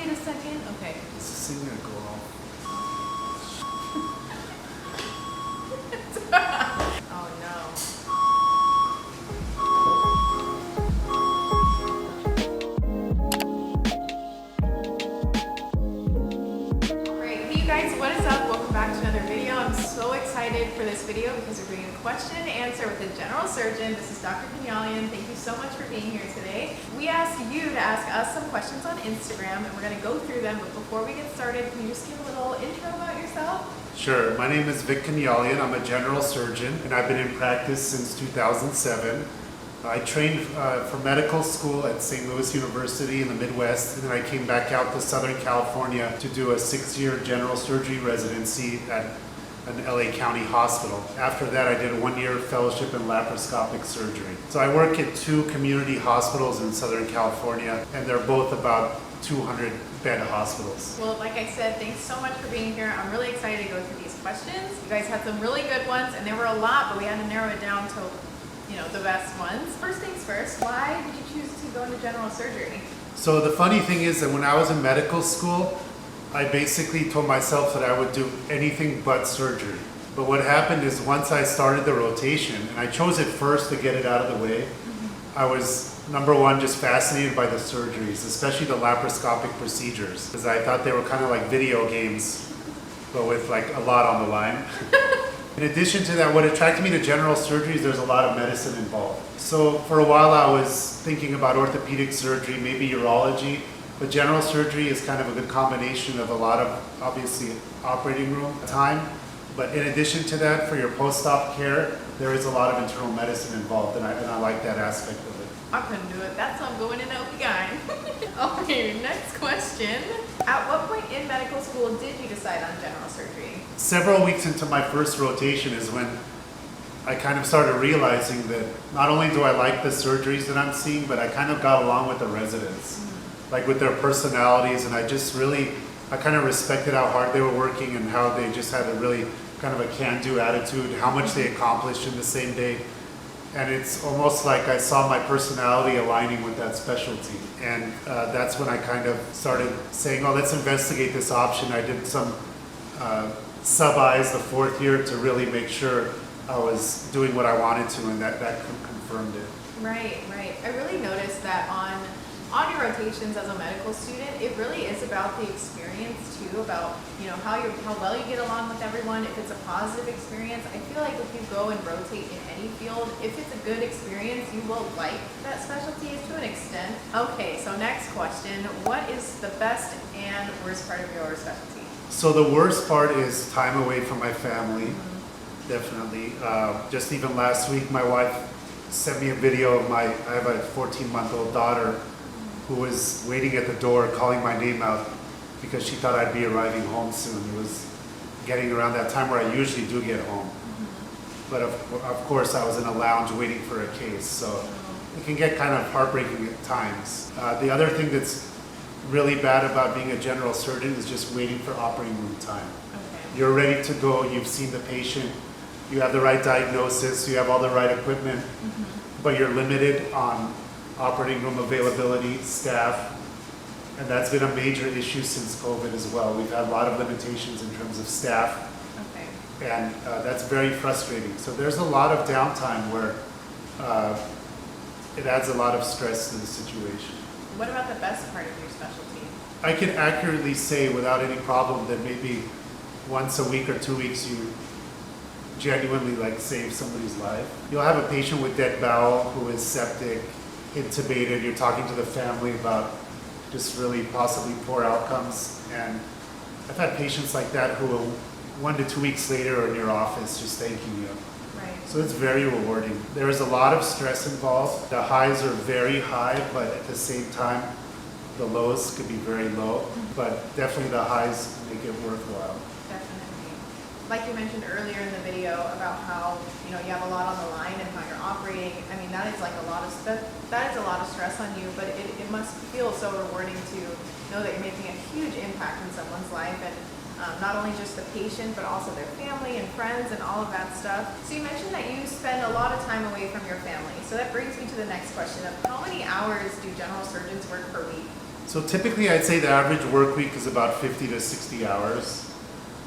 in a second. Okay. Is this thing gonna go off? Oh no. Great. Hey you guys, what is up? Welcome back to another video. I'm so excited for this video because we're doing a question and answer with a general surgeon. This is Dr. Konyalian. Thank you so much for being here today. We asked you to ask us some questions on Instagram and we're going to go through them, but before we get started, can you just give a little intro about yourself? Sure. My name is Konyalian. I'm a general surgeon and I've been in practice since 2007. I trained for medical school at St. Louis University in the Midwest, and then I came back out to Southern California to do a 6-year general surgery residency at an LA County hospital. After that, I did a 1-year fellowship in laparoscopic surgery. So I work at 2 community hospitals in Southern California, and they're both about 200-bed hospitals. Well, like I said, thanks so much for being here. I'm really excited to go through these questions. You guys had some really good ones, and there were a lot, but we had to narrow it down to the best ones. First things first, why did you choose to go into general surgery? So the funny thing is that when I was in medical school, I basically told myself that I would do anything but surgery. But what happened is once I started the rotation, and I chose it first to get it out of the way, I was, number one, just fascinated by the surgeries, especially the laparoscopic procedures, because I thought they were kind of like video games, but with like a lot on the line. In addition to that, what attracted me to general surgery is there's a lot of medicine involved. So for a while I was thinking about orthopedic surgery, maybe urology, but general surgery is kind of a good combination of a lot of, obviously, operating room time. But in addition to that, for your post-op care, there is a lot of internal medicine involved, and I like that aspect of it. I couldn't do it. That's why I'm going in OB-GYN. Okay, next question. At what point in medical school did you decide on general surgery? Several weeks into my first rotation is when I kind of started realizing that not only do I like the surgeries that I'm seeing, but I kind of got along with the residents, like with their personalities, and I kind of respected how hard they were working and how they just had a really kind of a can-do attitude, how much they accomplished in the same day. And it's almost like I saw my personality aligning with that specialty. And that's when I kind of started saying, oh, let's investigate this option. I did some sub-Is the 4th year to really make sure I was doing what I wanted to, and that confirmed it. Right. I really noticed that on your rotations as a medical student, it really is about the experience too, about how well you get along with everyone. If it's a positive experience, I feel like if you go and rotate in any field, if it's a good experience, you will like that specialty to an extent. Okay, so next question, what is the best and worst part of your specialty? So the worst part is time away from my family, definitely. Just even last week, my wife sent me a video of I have a 14-month-old daughter who was waiting at the door calling my name out because she thought I'd be arriving home soon. It was getting around that time where I usually do get home. But of course I was in a lounge waiting for a case, so it can get kind of heartbreaking at times. The other thing that's really bad about being a general surgeon is just waiting for operating room time. Okay. You're ready to go, you've seen the patient, you have the right diagnosis, you have all the right equipment, but you're limited on operating room availability, staff, and that's been a major issue since COVID as well. We've had a lot of limitations in terms of staff, and that's very frustrating. So there's a lot of downtime where it adds a lot of stress to the situation. What about the best part of your specialty? I can accurately say without any problem that maybe once a week or 2 weeks you genuinely save somebody's life. You'll have a patient with dead bowel who is septic, intubated, you're talking to the family about just really possibly poor outcomes, and I've had patients like that who will 1 to 2 weeks later are in your office just thanking you. Right. So it's very rewarding. There is a lot of stress involved. The highs are very high, but at the same time the lows could be very low, but definitely the highs make it worthwhile. Definitely. Like you mentioned earlier in the video about how you have a lot on the line and how you're operating. I mean, that is a lot of stress on you, but it must feel so rewarding to know that you're making a huge impact in someone's life, and not only just the patient, but also their family and friends and all of that stuff. So you mentioned that you spend a lot of time away from your family. So that brings me to the next question of how many hours do general surgeons work per week? So typically I'd say the average work week is about 50 to 60 hours.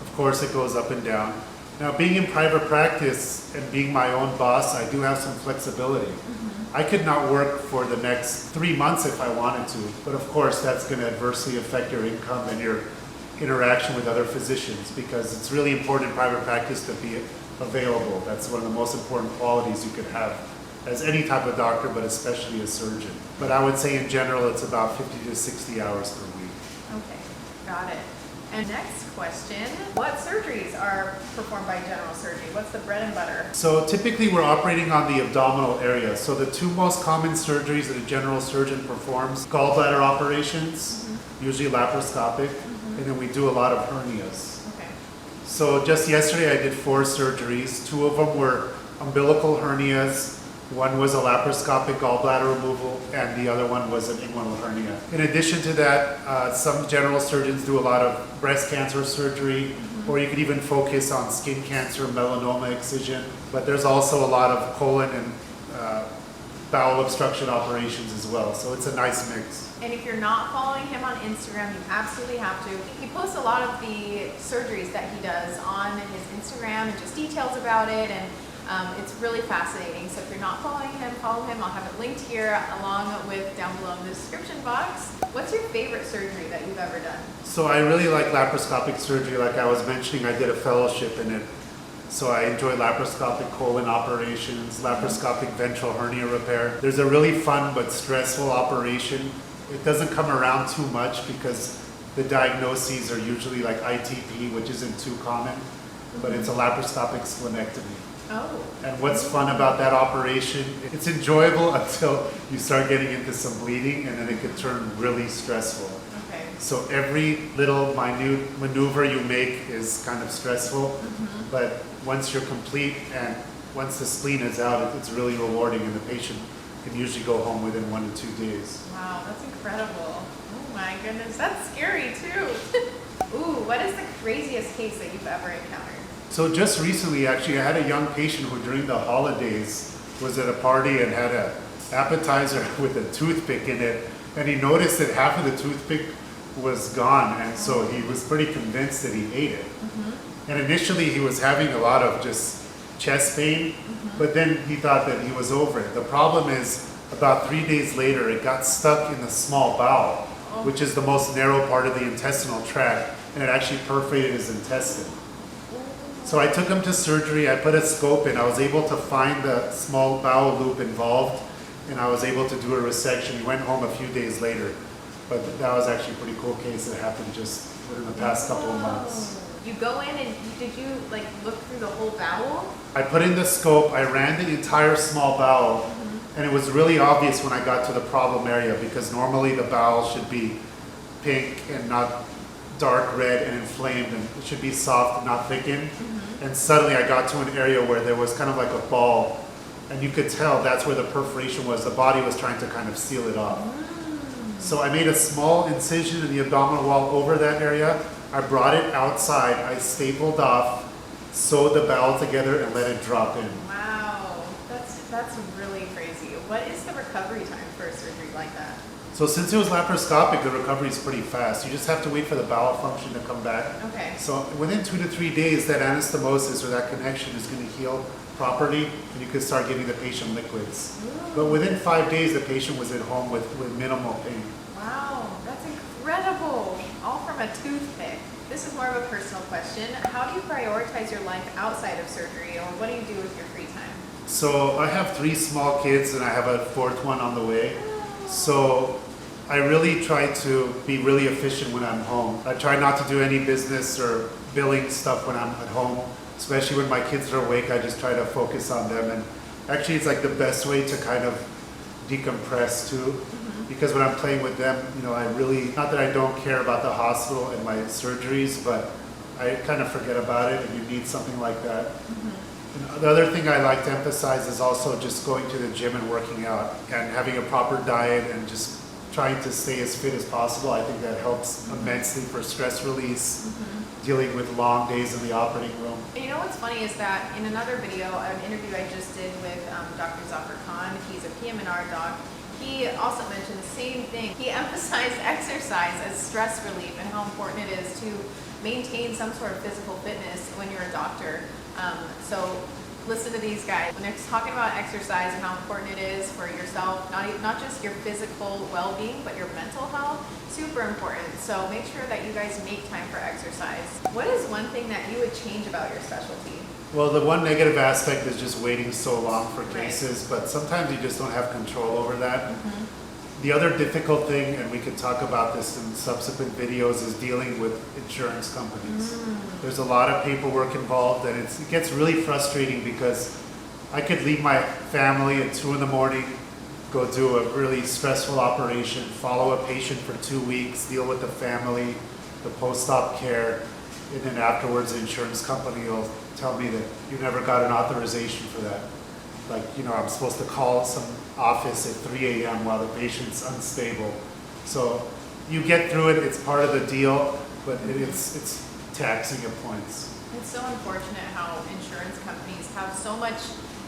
Of course it goes up and down. Now being in private practice and being my own boss, I do have some flexibility. I could not work for the next 3 months if I wanted to, but of course that's going to adversely affect your income and your interaction with other physicians, because it's really important in private practice to be available. That's one of the most important qualities you could have as any type of doctor, but especially a surgeon. But I would say in general it's about 50 to 60 hours per week. Okay, got it. And next question, what surgeries are performed by general surgery? What's the bread and butter? So typically we're operating on the abdominal area. So the two most common surgeries that a general surgeon performs, gallbladder operations, usually laparoscopic, and then we do a lot of hernias. Okay. So just yesterday I did 4 surgeries. 2 of them were umbilical hernias. One was a laparoscopic gallbladder removal, and the other one was an inguinal hernia. In addition to that, some general surgeons do a lot of breast cancer surgery, or you could even focus on skin cancer, melanoma excision. But there's also a lot of colon and bowel obstruction operations as well. So it's a nice mix. And if you're not following him on Instagram, you absolutely have to. He posts a lot of the surgeries that he does on his Instagram and just details about it, and it's really fascinating. So if you're not following him, follow him. I'll have it linked here along with down below in the description box. What's your favorite surgery that you've ever done? So I really like laparoscopic surgery. Like I was mentioning, I did a fellowship in it. So I enjoy laparoscopic colon operations, laparoscopic ventral hernia repair. There's a really fun but stressful operation. It doesn't come around too much because the diagnoses are usually like ITP, which isn't too common, but it's a laparoscopic splenectomy. Oh. And what's fun about that operation, it's enjoyable until you start getting into some bleeding, and then it could turn really stressful. Okay. So every little minute maneuver you make is kind of stressful, but once you're complete and once the spleen is out, it's really rewarding, and the patient can usually go home within 1 to 2 days. Wow, that's incredible. Oh my goodness, that's scary too. Ooh, what is the craziest case that you've ever encountered? So just recently, actually, I had a young patient who during the holidays was at a party and had an appetizer with a toothpick in it, and he noticed that half of the toothpick was gone, and so he was pretty convinced that he ate it. And initially he was having a lot of just chest pain, but then he thought that he was over it. The problem is about 3 days later it got stuck in the small bowel, which is the most narrow part of the intestinal tract, and it actually perforated his intestine. So I took him to surgery, I put a scope in, I was able to find the small bowel loop involved, and I was able to do a resection. He went home a few days later, but that was actually a pretty cool case that happened just within the past couple of months. You go in and did you like look through the whole bowel? I put in the scope, I ran the entire small bowel, and it was really obvious when I got to the problem area, because normally the bowel should be pink and not dark red and inflamed, and it should be soft and not thickened. And suddenly I got to an area where there was kind of like a ball, and you could tell that's where the perforation was. The body was trying to kind of seal it off. So I made a small incision in the abdominal wall over that area. I brought it outside, I stapled off, sewed the bowel together, and let it drop in. Wow, that's really crazy. What is the recovery time for a surgery like that? So since it was laparoscopic, the recovery is pretty fast. You just have to wait for the bowel function to come back. Okay. So within 2 to 3 days, that anastomosis or that connection is going to heal properly, and you can start giving the patient liquids. But within 5 days, the patient was at home with minimal pain. Wow, that's incredible. All from a toothpick. This is more of a personal question. How do you prioritize your life outside of surgery, or what do you do with your free time? So I have 3 small kids, and I have a 4th one on the way. So I really try to be really efficient when I'm home. I try not to do any business or billing stuff when I'm at home, especially when my kids are awake. I just try to focus on them, and actually it's like the best way to kind of decompress too, because when I'm playing with them, you know, I really, not that I don't care about the hospital and my surgeries, but I kind of forget about it, and you need something like that. And the other thing I like to emphasize is also just going to the gym and working out and having a proper diet and just trying to stay as fit as possible. I think that helps immensely for stress release, dealing with long days in the operating room. And you know what's funny is that in another video, an interview I just did with Dr. Zafar Khan, he's a PM&R doc, he also mentioned the same thing. He emphasized exercise as stress relief and how important it is to maintain some sort of physical fitness when you're a doctor. So listen to these guys. When they're talking about exercise and how important it is for yourself, not just your physical well-being, but your mental health, super important. So make sure that you guys make time for exercise. What is one thing that you would change about your specialty? Well, the one negative aspect is just waiting so long for Right. cases, but sometimes you just don't have control over that. Mm-hmm. The other difficult thing, and we could talk about this in subsequent videos, is dealing with insurance companies. There's a lot of paperwork involved, and it gets really frustrating because I could leave my family at 2 in the morning, go do a really stressful operation, follow a patient for 2 weeks, deal with the family, the post-op care, and then afterwards the insurance company will tell me that you never got an authorization for that. Like, you know, I'm supposed to call some office at 3 a.m. while the patient's unstable. So you get through it, it's part of the deal, but it's taxing at points. It's so unfortunate how insurance companies have so much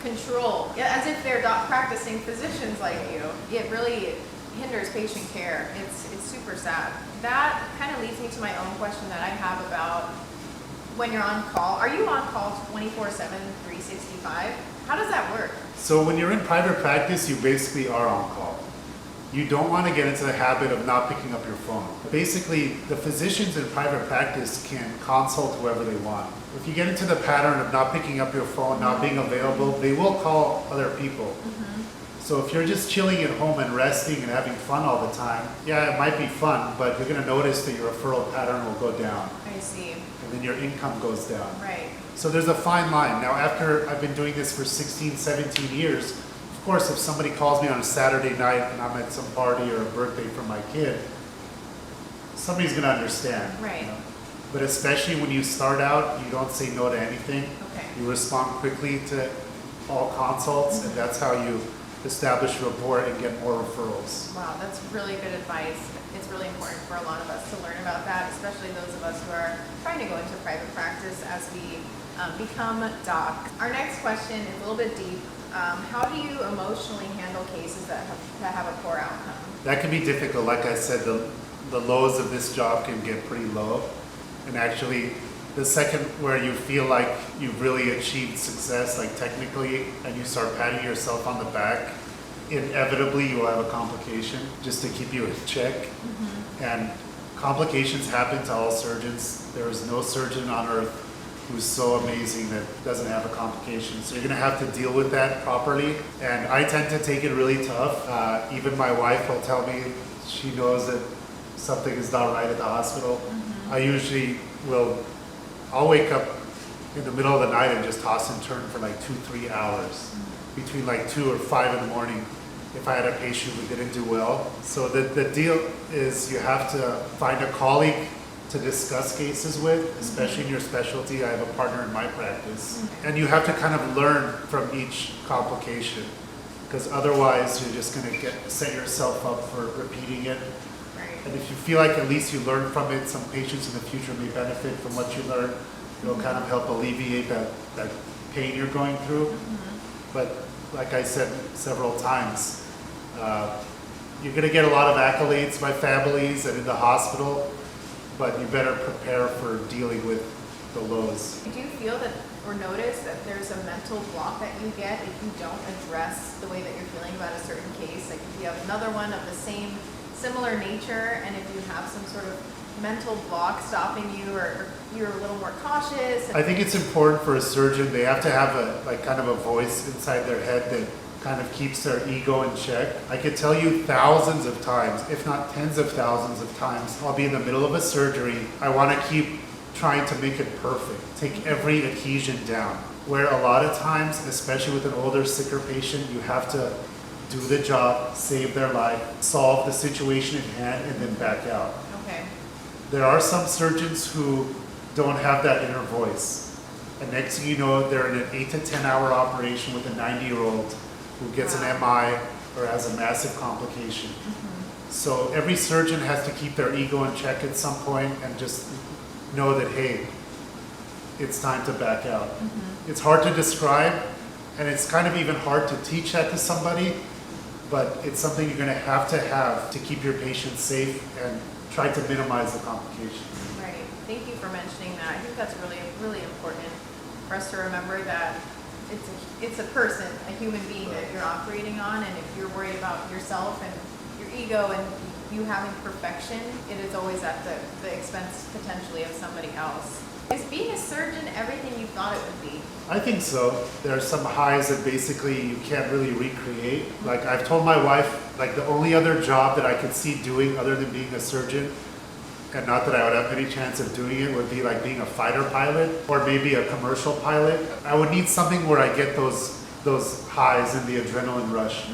control, as if they're not practicing physicians like you. It really hinders patient care. It's super sad. That kind of leads me to my own question that I have about when you're on call. Are you on call 24/7, 365? How does that work? So when you're in private practice, you basically are on call. You don't want to get into the habit of not picking up your phone. Basically, the physicians in private practice can consult whoever they want. If you get into the pattern of not picking up your phone, not being available, they will call other people. So if you're just chilling at home and resting and having fun all the time, yeah, it might be fun, but you're going to notice that your referral pattern will go down. I see. And then your income goes down. Right. So there's a fine line. Now, after I've been doing this for 16, 17 years, of course, if somebody calls me on a Saturday night and I'm at some party or a birthday for my kid, somebody's going to understand. Right. You know? But especially when you start out, you don't say no to anything. Okay. You respond quickly to all consults, and that's how you establish rapport and get more referrals. Wow, that's really good advice. It's really important for a lot of us to learn about that, especially those of us who are trying to go into private practice as we become docs. Our next question is a little bit deep. How do you emotionally handle cases that have a poor outcome? That can be difficult. Like I said, the lows of this job can get pretty low. And actually, the second where you feel like you've really achieved success, like technically, and you start patting yourself on the back, inevitably you will have a complication just to keep you in check. And complications happen to all surgeons. There is no surgeon on earth who's so amazing that doesn't have a complication. So you're gonna have to deal with that properly. And I tend to take it really tough. Even my wife will tell me she knows that something is not right at the hospital. I usually I'll wake up in the middle of the night and just toss and turn for like 2-3 hours between like 2 or 5 in the morning if I had a patient who didn't do well. So the deal is you have to find a colleague to discuss cases with, especially in your specialty. I have a partner in my practice. And you have to kind of learn from each complication, because otherwise you're just going to set yourself up for repeating it. And if you feel like at least you learn from it, some patients in the future may benefit from what you learned. It'll kind of help alleviate that pain you're going through. But like I said several times, you're going to get a lot of accolades by families and in the hospital, but you better prepare for dealing with the lows. Do you feel that or notice that there's a mental block that you get if you don't address the way that you're feeling about a certain case? Like if you have another one of the similar nature, and if you have some sort of mental block stopping you, or you're a little more cautious. I think it's important for a surgeon. They have to have kind of a voice inside their head that kind of keeps their ego in check. I could tell you thousands of times, if not tens of thousands of times, I'll be in the middle of a surgery. I want to keep trying to make it perfect, take every adhesion down. Where a lot of times, especially with an older, sicker patient, you have to do the job, save their life, solve the situation at hand, and then back out. Okay. There are some surgeons who don't have that inner voice. And next thing you know, they're in an 8 to 10 hour operation with a 90-year-old who gets an MI or has a massive complication. So every surgeon has to keep their ego in check at some point and just know that, hey, it's time to back out. It's hard to describe, and it's kind of even hard to teach that to somebody. but it's something you're gonna have to keep your patients safe and try to minimize the complications. Right. Thank you for mentioning that. I think that's really, really important for us to remember that it's a person, a human being that you're operating on, and if you're worried about yourself and your ego and you having perfection, it is always at the expense potentially of somebody else. Is being a surgeon everything you thought it would be? I think so. There are some highs that basically you can't really recreate. Like I've told my wife, like the only other job that I could see doing other than being a surgeon, and not that I would have any chance of doing it, would be like being a fighter pilot or maybe a commercial pilot. I would need something where I get those highs and the adrenaline rush.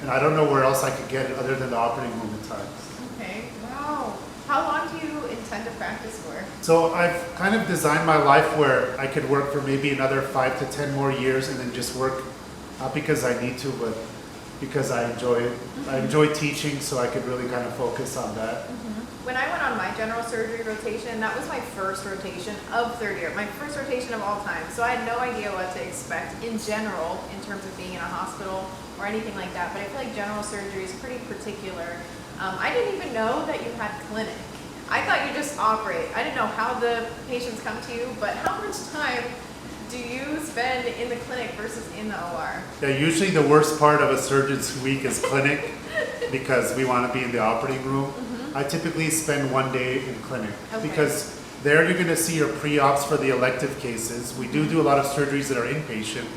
And I don't know where else I could get it other than the operating room at times. Okay, wow. How long do you intend to practice for? So I've kind of designed my life where I could work for maybe another 5 to 10 more years and then just work, not because I need to, but because I enjoy it. I enjoy teaching, so I could really kind of focus on that. When I went on my general surgery rotation, that was my first rotation of third year, my first rotation of all time. So I had no idea what to expect in general in terms of being in a hospital or anything like that. But I feel like general surgery is pretty particular. I didn't even know that you had clinic. I thought you just operate. I didn't know how the patients come to you, but how much time do you spend in the clinic versus in the OR? Yeah, usually the worst part of a surgeon's week is clinic because we want to be in the operating room. I typically spend 1 day in clinic because there you're going to see your pre-ops for the elective cases. We do a lot of surgeries that are inpatient,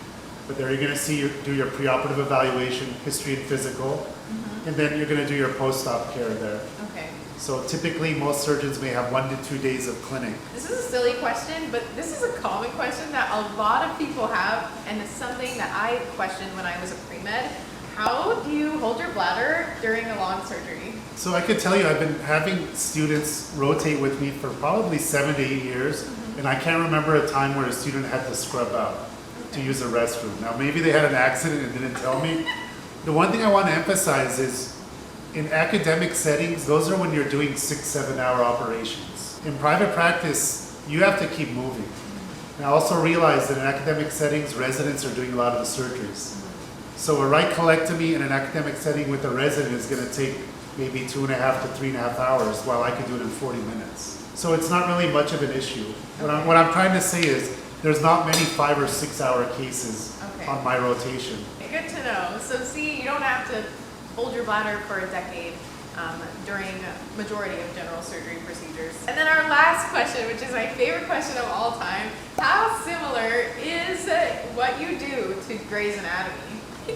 but there you're going to do your preoperative evaluation, history and physical, and then you're going to do your post-op care there. Okay. So typically most surgeons may have 1 to 2 days of clinic. This is a silly question, but this is a common question that a lot of people have, and it's something that I questioned when I was a pre-med. How do you hold your bladder during a long surgery? So I could tell you I've been having students rotate with me for probably 7 to 8 years, and I can't remember a time where a student had to scrub out to use a restroom. Now maybe they had an accident and didn't tell me. The one thing I want to emphasize is in academic settings, those are when you're doing 6-7 hour operations. In private practice, you have to keep moving. And I also realize that in academic settings, residents are doing a lot of the surgeries. So a right colectomy in an academic setting with a resident is going to take maybe 2.5 to 3.5 hours, while I could do it in 40 minutes. So it's not really much of an issue. What I'm trying to say is there's not many 5 or 6 hour cases on my rotation. Good to know. So see, you don't have to hold your bladder for a decade during majority of general surgery procedures. And then our last question, which is my favorite question of all time, how similar is what you do to Grey's Anatomy?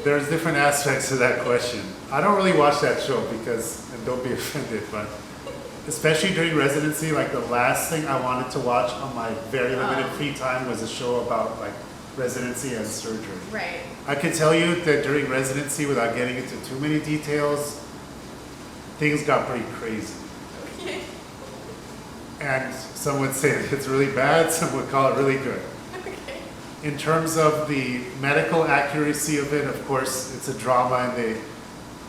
There's different aspects to that question. I don't really watch that show because, and don't be offended, but especially during residency, like the last thing I wanted to watch on my very limited free time was a show about like residency and surgery. Right. I can tell you that during residency, without getting into too many details, things got pretty crazy. Okay. And some would say it's really bad, some would call it really good. In terms of the medical accuracy of it, of course, it's a drama and they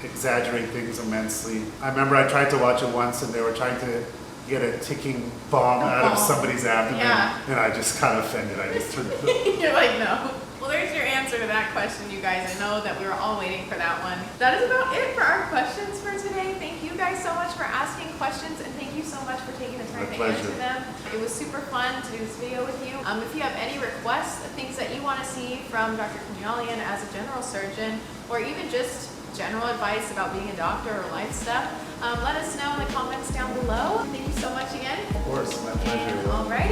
exaggerate things immensely. I remember I tried to watch it once and they were trying to get a ticking bomb out of somebody's abdomen, and I just got offended. I just turned it off. You're like, no. Well, there's your answer to that question, you guys. I know that we were all waiting for that one. That is about it for our questions for today. Thank you guys so much for asking questions, and thank you so much for taking the time to answer them. It was super fun to do this video with you. If you have any requests, things that you want to see from Dr. Konyalian as a general surgeon, or even just general advice about being a doctor or life stuff, let us know in the comments down below. Thank you so much again. Of course, my pleasure. All right.